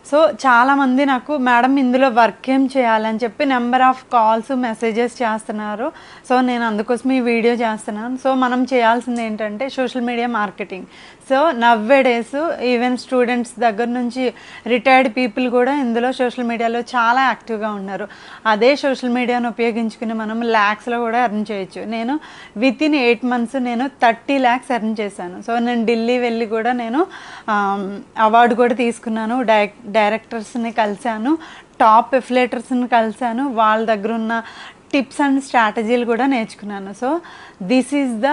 So చాలామంది నాకు madam ఇందులో వర్క్ ఏం చేయాలని చెప్పి నెంబర్ ఆఫ్ కాల్స్ మెసేజెస్ చేస్తున్నారు. సో నేను అందుకోసం ఈ వీడియో చేస్తున్నాను. సో మనం చేయాల్సింది ఏంటంటే సోషల్ మీడియా మార్కెటింగ్. సో నవ్వే డేస్ ఈవెన్ స్టూడెంట్స్ దగ్గర నుంచి రిటైర్డ్ పీపుల్ కూడా ఇందులో సోషల్ మీడియాలో చాలా యాక్టివ్గా ఉన్నారు. అదే సోషల్ మీడియాను ఉపయోగించుకుని మనం ల్యాక్స్లో కూడా ఎర్న్ చేయొచ్చు. నేను విత్ ఇన్ 8 months నేను 30 lakhs ఎర్న్ చేశాను. సో నేను ఢిల్లీ వెళ్ళి కూడా నేను అవార్డు కూడా తీసుకున్నాను. డైరెక్టర్స్ని కలిశాను, టాప్ ఎఫిలేటర్స్ని కలిశాను, వాళ్ళ దగ్గర ఉన్న టిప్స్ అండ్ స్ట్రాటజీలు కూడా నేర్చుకున్నాను. So this is the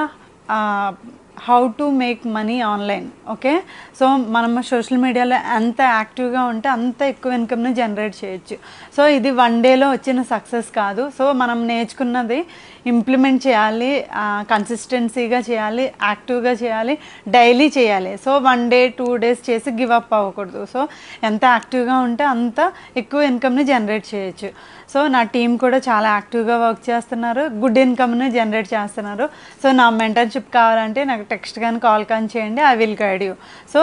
how to make money online. Okay, so మనం సోషల్ మీడియాలో ఎంత యాక్టివ్గా ఉంటే అంత ఎక్కువ ఇన్కమ్ని జనరేట్ చేయొచ్చు. సో ఇది 1 dayలో వచ్చిన సక్సెస్ కాదు. సో మనం నేర్చుకున్నది ఇంప్లిమెంట్ చేయాలి, కన్సిస్టెన్సీగా చేయాలి, యాక్టివ్గా చేయాలి, డైలీ చేయాలి. సో 1 day 2 days చేసి గివ్ అప్ అవ్వకూడదు. సో ఎంత యాక్టివ్గా ఉంటే అంత ఎక్కువ ఇన్కమ్ని జనరేట్ చేయొచ్చు. సో నా టీం కూడా చాలా యాక్టివ్గా వర్క్ చేస్తున్నారు, గుడ్ ఇన్కమ్ని జనరేట్ చేస్తున్నారు. సో నా మెంటర్షిప్ కావాలంటే నాకు టెక్స్ట్ కానీ కాల్ కానీ చేయండి, I will guide you. So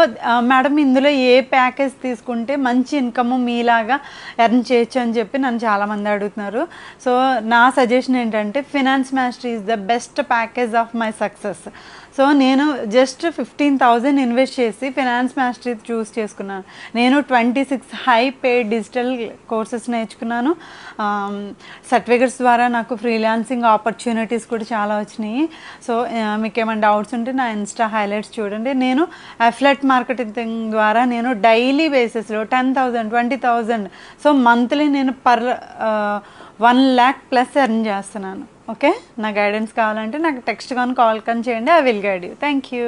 madam ఇందులో ఏ ప్యాకేజ్ తీసుకుంటే మంచి ఇన్కమ్ మీలాగా ఎర్న్ చేయొచ్చు అని చెప్పి నన్ను చాలామంది అడుగుతున్నారు. సో నా సజెషన్ ఏంటంటే finance mastery is the best package of my success. So నేను జస్ట్ 15,000 ఇన్వెస్ట్ చేసి ఫినాన్స్ మాస్టరీ చూస్ చేసుకున్నాను. నేను 26 హై పేడ్ డిజిటల్ కోర్సెస్ నేర్చుకున్నాను. సర్టిఫికెట్స్ ద్వారా నాకు ఫ్రీలాన్సింగ్ ఆపర్చునిటీస్ కూడా చాలా వచ్చినాయి. సో మీకు ఏమైనా డౌట్స్ ఉంటే నా ఇన్స్టా హైలైట్స్ చూడండి. నేను అఫిలియేట్ మార్కెటింగ్ ద్వారా నేను డైలీ బేసిస్లో 10,000 20,000 సో మంత్లీ నేను పర్ 1 lakh ప్లస్ ఎర్న్ చేస్తున్నాను. ఓకే, నా గైడెన్స్ కావాలంటే నాకు టెక్స్ట్ కానీ కాల్ కానీ చేయండి, I will guide you. Thank you.